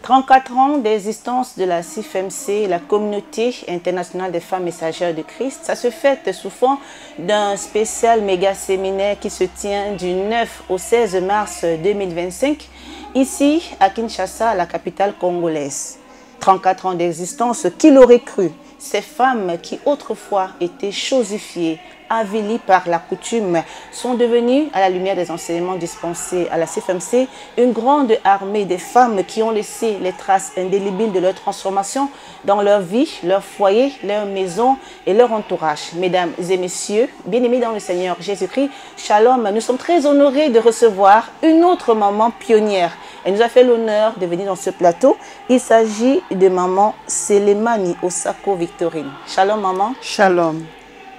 34 ans d'existence de la CIFMC, la communauté internationale des femmes messagères de Christ. Ça se fête sous fond d'un spécial méga séminaire qui se tient du 9 au 16 mars 2025, ici à Kinshasa, la capitale congolaise. 34 ans d'existence, qui l'aurait cru? Ces femmes qui autrefois étaient chosifiées, avilies par la coutume, sont devenues, à la lumière des enseignements dispensés à la CIFMC, une grande armée des femmes qui ont laissé les traces indélébiles de leur transformation dans leur vie, leur foyer, leur maison et leur entourage. Mesdames et messieurs, bien-aimés dans le Seigneur Jésus-Christ, Shalom, nous sommes très honorés de recevoir une autre maman pionnière. Elle nous a fait l'honneur de venir dans ce plateau. Il s'agit de maman Selemani Osako Victorine. Shalom maman. Shalom.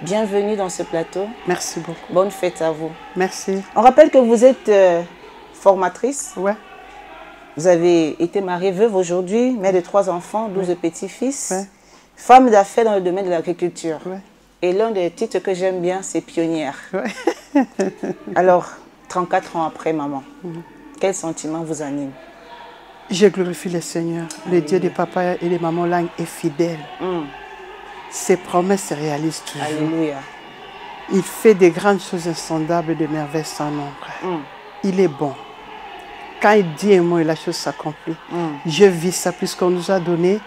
Bienvenue dans ce plateau. Merci beaucoup. Bonne fête à vous. Merci. On rappelle que vous êtes formatrice. Ouais. Vous avez été mariée veuve aujourd'hui, mère de 3 enfants, 12 petits-fils. Ouais. Femme d'affaires dans le domaine de l'agriculture. Ouais. Et l'un des titres que j'aime bien, c'est pionnière. Ouais. Alors, 34 ans après maman, quel sentiment vous anime? Je glorifie le Seigneur. Le Dieu des papas et des mamans langues est fidèle. Ses promesses se réalisent toujours. Alléluia. Il fait des grandes choses insondables, de merveilles sans nombre. Il est bon. Quand il dit un mot et la chose s'accomplit. Je vis ça puisqu'on nous a donné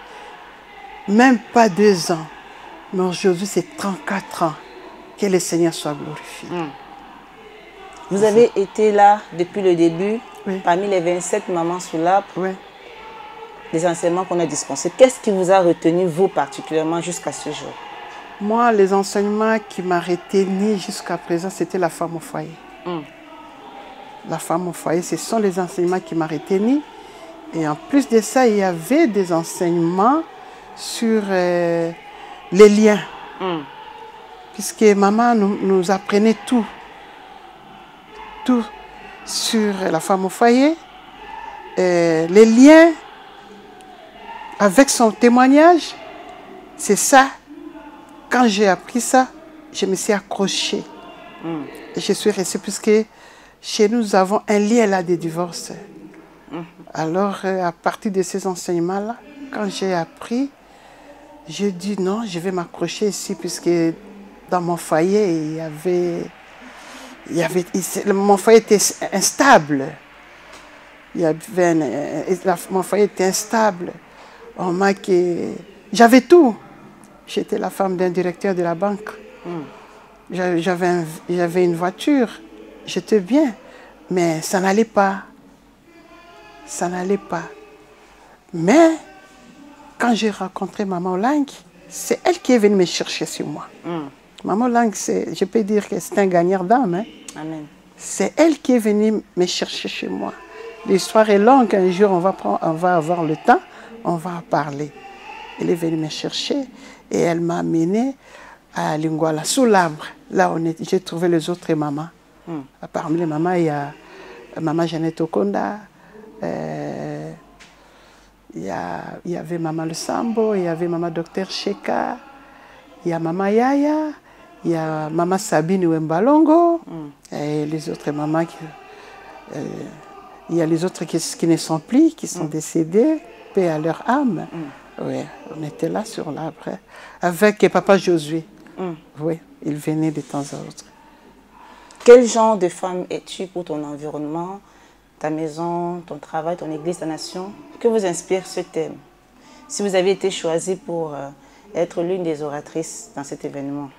même pas 2 ans. Mais aujourd'hui, c'est 34 ans. Que le Seigneur soit glorifié. Vous avez été là depuis le début, Oui. parmi les 27 mamans sous l'arbre, Oui. les enseignements qu'on a dispensés. Qu'est-ce qui vous a retenu, vous particulièrement, jusqu'à ce jour? Moi, les enseignements qui m'ont retenu jusqu'à présent, c'était la femme au foyer. La femme au foyer, ce sont les enseignements qui m'ont retenu. Et en plus de ça, il y avait des enseignements sur les liens. Puisque maman nous apprenait tout. Tout sur la femme au foyer. Les liens avec son témoignage. C'est ça. Quand j'ai appris ça, je me suis accrochée. Et je suis restée puisque chez nous, nous avons un lien là de divorce. Alors, à partir de ces enseignements-là, quand j'ai appris, j'ai dit non, je vais m'accrocher ici puisque dans mon foyer, mon foyer était instable. Mon foyer était instable. J'avais tout. J'étais la femme d'un directeur de la banque. J'avais une voiture. J'étais bien. Mais ça n'allait pas. Ça n'allait pas. Mais quand j'ai rencontré Maman Lang, c'est elle qui est venue me chercher sur moi. Maman Lang, je peux dire que c'est un gagnant d'âme. Hein? Amen. C'est elle qui est venue me chercher chez moi. L'histoire est longue. Un jour, on va avoir le temps. On va en parler. Elle est venue me chercher et elle m'a amené à Lingwala, sous l'arbre. Là, j'ai trouvé les autres mamans. Parmi les mamans, il y a Maman Jeannette Okonda, il y avait Maman Le Sambo, il y avait Maman Docteur Sheka, il y a Maman Yaya, il y a Maman Sabine Wembalongo, et les autres mamans, il y a les autres qui ne sont plus, qui sont décédées, paix à leur âme. Oui, on était là sur l'arbre, avec Papa Josué. Oui, il venait de temps à autre. Quel genre de femme es-tu pour ton environnement, ta maison, ton travail, ton église, ta nation? Que vous inspire ce thème? Si vous avez été choisie pour être l'une des oratrices dans cet événement.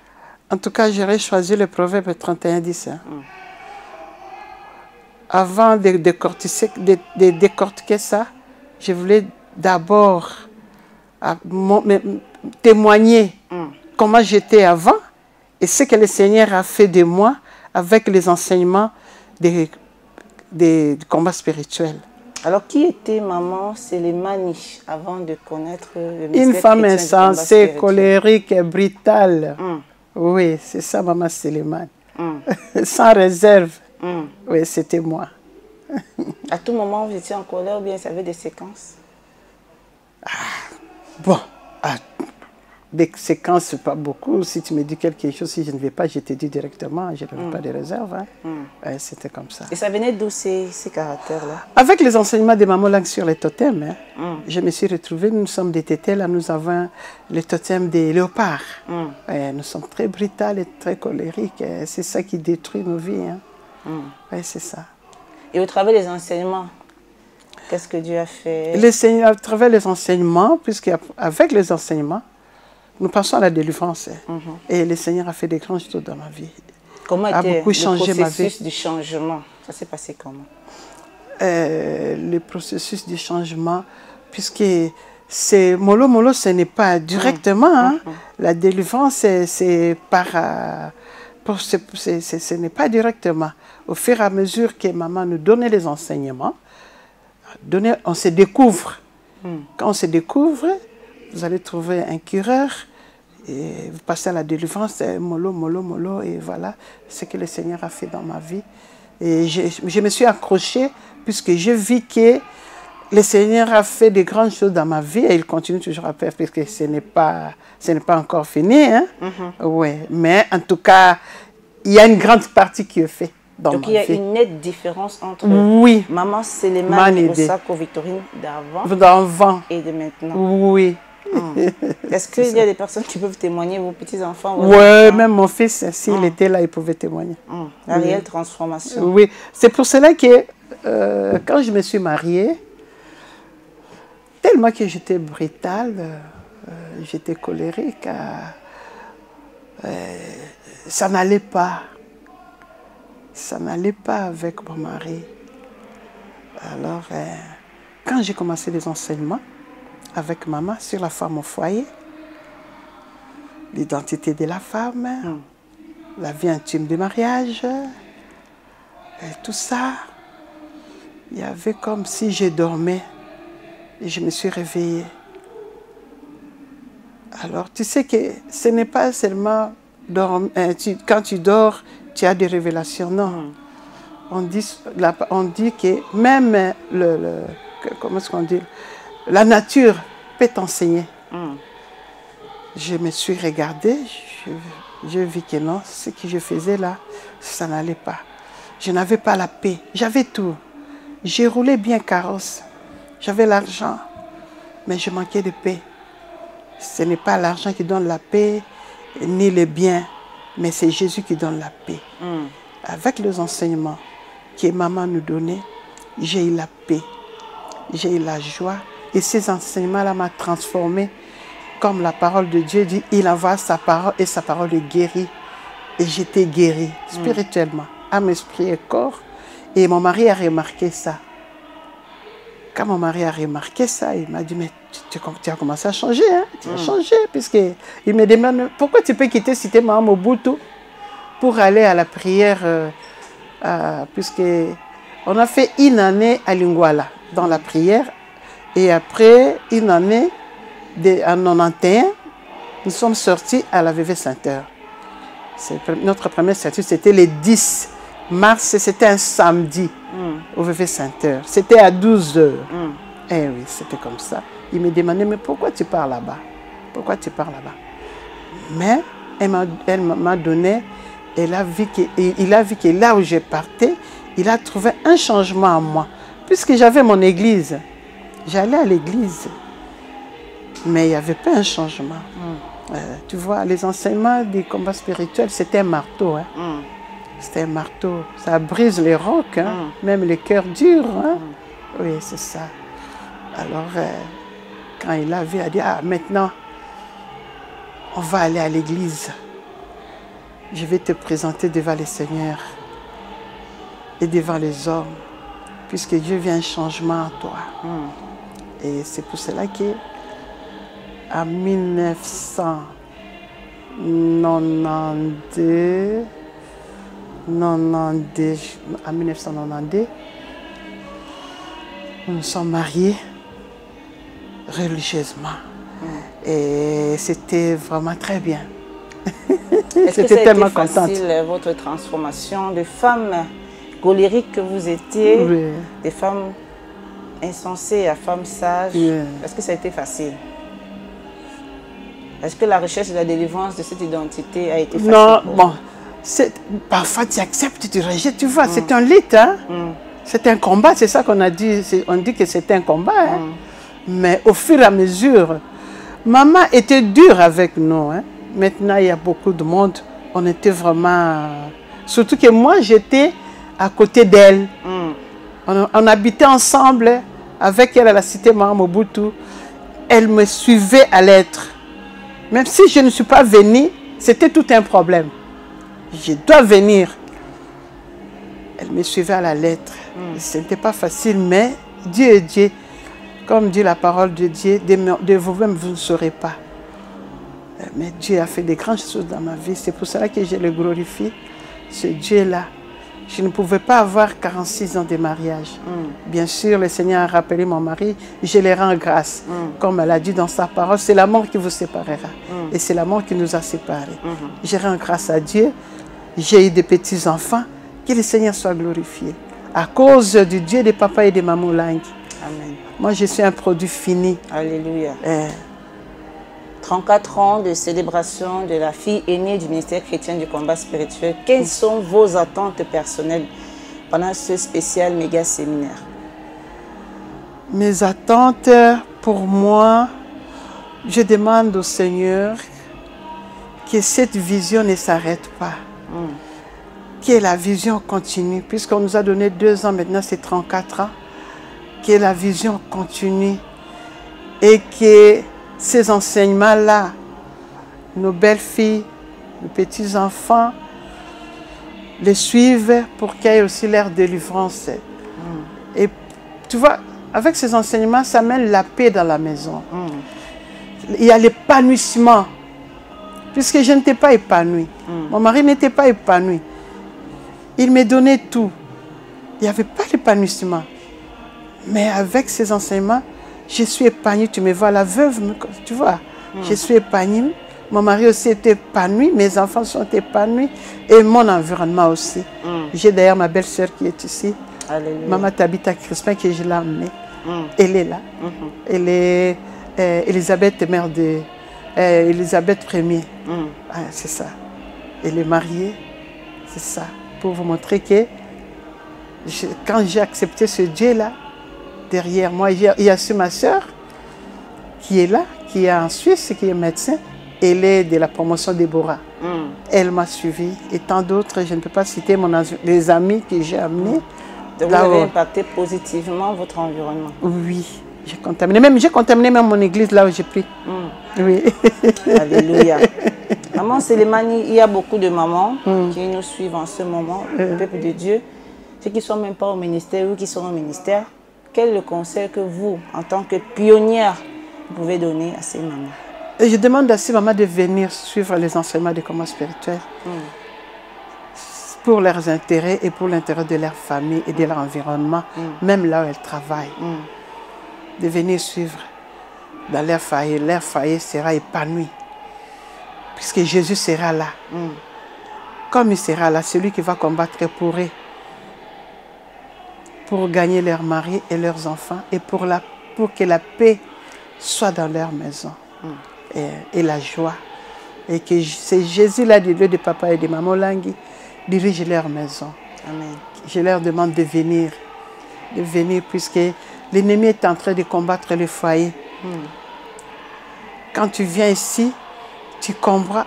En tout cas, j'aurais choisi le proverbe 31:10. Avant de décortiquer ça, je voulais d'abord témoigner comment j'étais avant et ce que le Seigneur a fait de moi avec les enseignements des combats spirituels. Alors, qui était maman Selemani avant de connaître le mystère? Une femme insensée, colérique et brutale. Oui, c'est ça, maman Selemani. Sans réserve. Oui, c'était moi. À tout moment, vous étiez en colère ou bien ça avait des séquences? Bon, des séquences, pas beaucoup. Si tu me dis quelque chose, si je ne vais pas, je te dis directement, je n'avais pas de réserve. Hein. Ouais, c'était comme ça. Et ça venait d'où ces caractères-là? Avec les enseignements de Maman Lang sur les totems, hein, je me suis retrouvée, nous sommes des tétés, là nous avons le totem des léopards. Ouais, nous sommes très brutales et très colériques. C'est ça qui détruit nos vies. Hein. Ouais, c'est ça. Et au travers des enseignements, qu'est-ce que Dieu a fait? À travers les enseignements, puisqu'avec les enseignements, nous passons à la délivrance. Et le Seigneur a fait des grands choses dans ma vie. Comment était beaucoup changé le ma vie. processus du changement? Ça s'est passé comment? Le processus du changement, puisque c'est mollo mollo, ce n'est pas directement. Hein. La délivrance, c'est par... ce n'est pas directement. Au fur et à mesure que maman nous donnait les enseignements, on se découvre. Quand on se découvre, vous allez trouver un cureur, et vous passez à la délivrance, mollo, mollo, mollo, et voilà ce que le Seigneur a fait dans ma vie. Et je me suis accrochée, puisque je vis que le Seigneur a fait de grandes choses dans ma vie, et il continue toujours à faire, puisque ce n'est pas encore fini. Hein? Ouais. Mais en tout cas, il y a une grande partie qui est faite. Donc il y a une nette différence entre Maman Sélémane et Osako Victorine d'avant et de maintenant. Oui. Est-ce qu'il y a des personnes qui peuvent témoigner, vos petits-enfants? Oui, même mon fils, s'il était là, il pouvait témoigner. La réelle transformation. Oui, c'est pour cela que quand je me suis mariée, tellement que j'étais brutale, j'étais colérique, ça n'allait pas. Ça n'allait pas avec mon mari. Alors, quand j'ai commencé les enseignements avec maman sur la femme au foyer, l'identité de la femme, la vie intime du mariage, et tout ça, il y avait comme si je dormais et je me suis réveillée. Alors, tu sais que ce n'est pas seulement quand tu dors, tu as des révélations, non. On dit que même comment est-ce qu'on dit, la nature peut t'enseigner. Je me suis regardée, je vis que non, ce que je faisais là, ça n'allait pas. Je n'avais pas la paix, j'avais tout. J'ai roulé bien carrosse, j'avais l'argent, mais je manquais de paix. Ce n'est pas l'argent qui donne la paix, ni les biens, mais c'est Jésus qui donne la paix. Avec les enseignements que maman nous donnait, j'ai eu la paix, j'ai eu la joie. Et ces enseignements-là m'ont transformée. Comme la parole de Dieu dit, il envoie sa parole et sa parole est guérie. Et j'étais guérie spirituellement, âme, esprit et corps. Et mon mari a remarqué ça. Quand mon mari a remarqué ça, il m'a dit, mais tu as commencé à changer, hein? Tu as changé, puisqu'il me demande, pourquoi tu peux quitter Cité Maham Mobutu pour aller à la prière, puisque on a fait une année à Lingwala, dans la prière, et après une année, en 91, nous sommes sortis à la VV Saint-Heure. Notre première sortie, c'était le 10 mars, c'était un samedi au VV Saint-Heure. C'était à 12 h. Eh oui, c'était comme ça. Il me demandait, mais pourquoi tu pars là-bas? Pourquoi tu pars là-bas? Mais elle m'a donné, il a vu que là où je partais, il a trouvé un changement en moi. Puisque j'avais mon église, j'allais à l'église, mais il n'y avait pas un changement. Tu vois, les enseignements des combats spirituels, c'était un marteau. Hein. C'était un marteau. Ça brise les rocs, hein, même les cœurs durs. Hein. Oui, c'est ça. Alors, quand il a vu, il a dit, ah, maintenant, on va aller à l'église. Je vais te présenter devant les seigneurs et devant les hommes, puisque Dieu vient un changement en toi. Et c'est pour cela que en 1992, nous nous sommes mariés religieusement. Et c'était vraiment très bien. Est-ce que ça a été facile, votre transformation de femme colérique que vous étiez, des femmes insensées à femmes sages? Est-ce que ça a été facile? Est-ce que la recherche de la délivrance de cette identité a été facile? Non, bon, parfois tu acceptes, tu rejettes, tu vois, c'est un lutte, hein? C'est un combat, c'est ça qu'on a dit, on dit que c'est un combat, hein? Mais au fur et à mesure, maman était dure avec nous, hein? Maintenant il y a beaucoup de monde, on était vraiment... Surtout que moi j'étais à côté d'elle, on habitait ensemble avec elle à la cité Mobutu, elle me suivait à l'être. Même si je ne suis pas venue, c'était tout un problème. Je dois venir. Elle me suivait à la lettre. Ce n'était pas facile, mais Dieu est Dieu. Comme dit la parole de Dieu, de vous-même, vous ne saurez pas. Mais Dieu a fait des grandes choses dans ma vie. C'est pour cela que je le glorifie, ce Dieu-là. Je ne pouvais pas avoir 46 ans de mariage. Bien sûr, le Seigneur a rappelé mon mari, je les rends grâce. Comme elle a dit dans sa parole, c'est la mort qui vous séparera. Et c'est la mort qui nous a séparés. Je rends grâce à Dieu. J'ai eu des petits-enfants. Que le Seigneur soit glorifié. À cause du Dieu de papa et de maman Langue. Amen. Moi, je suis un produit fini. Alléluia. 34 ans de célébration de la fille aînée du ministère chrétien du combat spirituel. Quelles sont vos attentes personnelles pendant ce spécial méga séminaire? Mes attentes, pour moi, je demande au Seigneur que cette vision ne s'arrête pas. Que la vision continue. Puisqu'on nous a donné 2 ans, maintenant c'est 34 ans. Que la vision continue. Et que ces enseignements-là, nos belles-filles, nos petits-enfants, les suivent pour qu'il y ait aussi leur délivrance. Et tu vois, avec ces enseignements, ça mène la paix dans la maison. Il y a l'épanouissement. Puisque je n'étais pas épanouie. Mon mari n'était pas épanoui. Il me donnait tout. Il n'y avait pas l'épanouissement. Mais avec ces enseignements, je suis épanouie. Tu me vois, la veuve, tu vois. Je suis épanouie. Mon mari aussi est épanoui. Mes enfants sont épanouis. Et mon environnement aussi. J'ai d'ailleurs ma belle-sœur qui est ici. Alléluia. Maman Tabitha Crispin, que je l'ai amenée. Elle est là. Elle est Elisabeth, mère de... Elisabeth Ier. C'est ça. Elle est mariée. C'est ça. Pour vous montrer que quand j'ai accepté ce Dieu-là, derrière moi, il y a aussi ma soeur qui est là, qui est en Suisse, qui est médecin. Elle est de la promotion Déborah. Elle m'a suivi. Et tant d'autres, je ne peux pas citer les amis que j'ai amenés. Donc vous avez impacté positivement votre environnement. Oui, j'ai contaminé même mon église là où j'ai pris. Oui. Alléluia. Maman Sélémani, il y a beaucoup de mamans qui nous suivent en ce moment, le peuple de Dieu, ceux qui ne sont même pas au ministère ou qui sont au ministère. Quel est le conseil que vous, en tant que pionnière, vous pouvez donner à ces mamans? Et je demande à ces mamans de venir suivre les enseignements du combat spirituel pour leurs intérêts et pour l'intérêt de leur famille et de leur environnement, même là où elles travaillent. De venir suivre dans leur foyer sera épanoui. Puisque Jésus sera là. Comme il sera là, celui qui va combattre pour eux, pour gagner leurs maris et leurs enfants, et pour que la paix soit dans leur maison, et la joie. Et que c'est Jésus-là, du lieu de papa et de maman Langui, dirige leur maison. Amen. Je leur demande de venir puisque l'ennemi est en train de combattre le foyer. Quand tu viens ici, tu comprends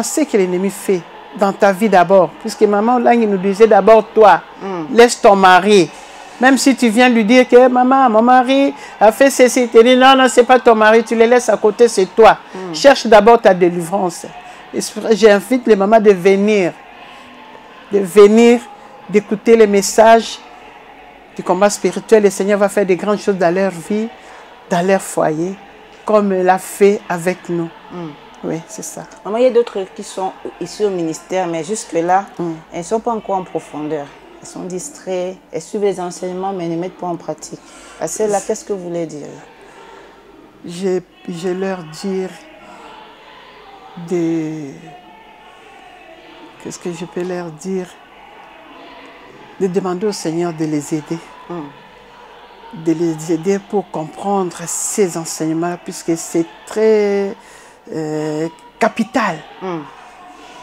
ce que l'ennemi fait dans ta vie d'abord. Puisque maman Langui nous disait d'abord toi, laisse ton mari. Même si tu viens lui dire que maman, mon mari a fait ceci, tu dis non, non, ce n'est pas ton mari, tu le laisses à côté, c'est toi. Cherche d'abord ta délivrance. J'invite les mamans de venir, d'écouter les messages du combat spirituel. Le Seigneur va faire des grandes choses dans leur vie, dans leur foyer, comme il l'a fait avec nous. Oui, c'est ça. Maman, il y a d'autres qui sont ici au ministère, mais jusque-là, elles ne sont pas encore en profondeur. Elles sont distraites, elles suivent les enseignements, mais ne mettent pas en pratique. À celle-là, qu'est-ce que vous voulez dire? Je leur dire qu'est-ce que je peux leur dire? De demander au Seigneur de les aider. De les aider pour comprendre ces enseignements, puisque c'est très capitale.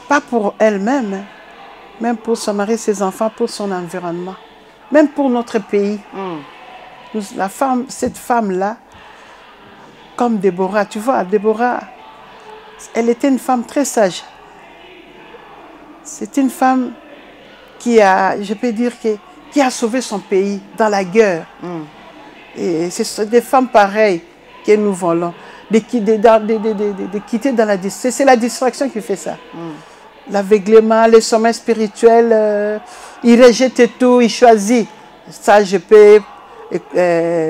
Pas pour elle-même, hein, même pour son mari, ses enfants, pour son environnement, même pour notre pays. Cette femme-là, comme Déborah, tu vois, Déborah, elle était une femme très sage. C'est une femme qui a, je peux dire, qui a sauvé son pays dans la guerre. Et c'est des femmes pareilles que nous voulons. De quitter dans la distraction. C'est la distraction qui fait ça. L'aveuglement, le sommeil spirituel, il rejette tout, il choisit. Ça, je peux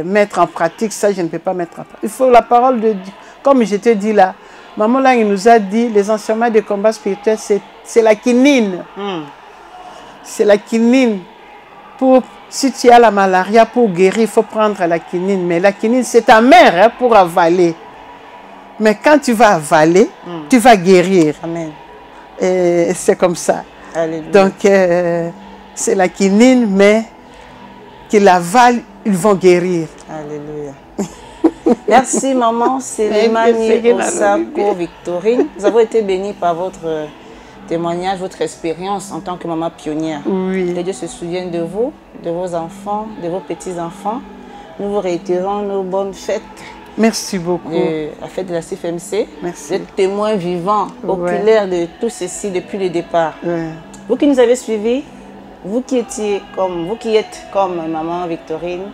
mettre en pratique, ça, je ne peux pas mettre en pratique. Il faut la parole de Dieu. Comme je t'ai dit là, Maman là, il nous a dit, les enseignements de combat spirituel, c'est la quinine. C'est la quinine. Si tu as la malaria, pour guérir, il faut prendre la quinine. Mais la quinine, c'est ta mère, hein, pour avaler. Mais quand tu vas avaler, tu vas guérir. Amen. Et c'est comme ça. Alléluia. Donc, c'est la quinine, mais qu'ils avalent, ils vont guérir. Alléluia. Merci maman, c'est Lemani Osako Victorine. Nous avons été bénis par votre témoignage, votre expérience en tant que maman pionnière. Oui. Que Dieu se souvienne de vous, de vos enfants, de vos petits-enfants. Nous vous réitérons nos bonnes fêtes. Merci beaucoup. La fête de la CFMC. Merci. Vous êtes témoin vivant, oculaire de tout ceci depuis le départ. Ouais. Vous qui nous avez suivis, vous qui êtes comme maman Victorine,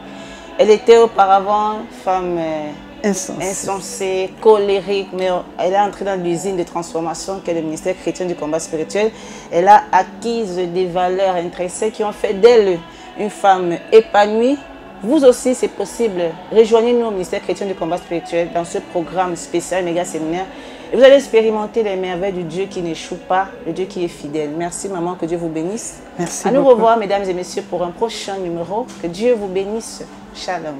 elle était auparavant femme insensée, colérique, mais elle est entrée dans l'usine de transformation qu'est le ministère chrétien du combat spirituel. Elle a acquis des valeurs intrinsèques qui ont fait d'elle une femme épanouie. Vous aussi, c'est possible. Rejoignez-nous au ministère chrétien du combat spirituel dans ce programme spécial méga séminaire. Et vous allez expérimenter les merveilles du Dieu qui n'échoue pas, le Dieu qui est fidèle. Merci maman, que Dieu vous bénisse. Merci À nous beaucoup. revoir mesdames et messieurs pour un prochain numéro. Que Dieu vous bénisse. Shalom.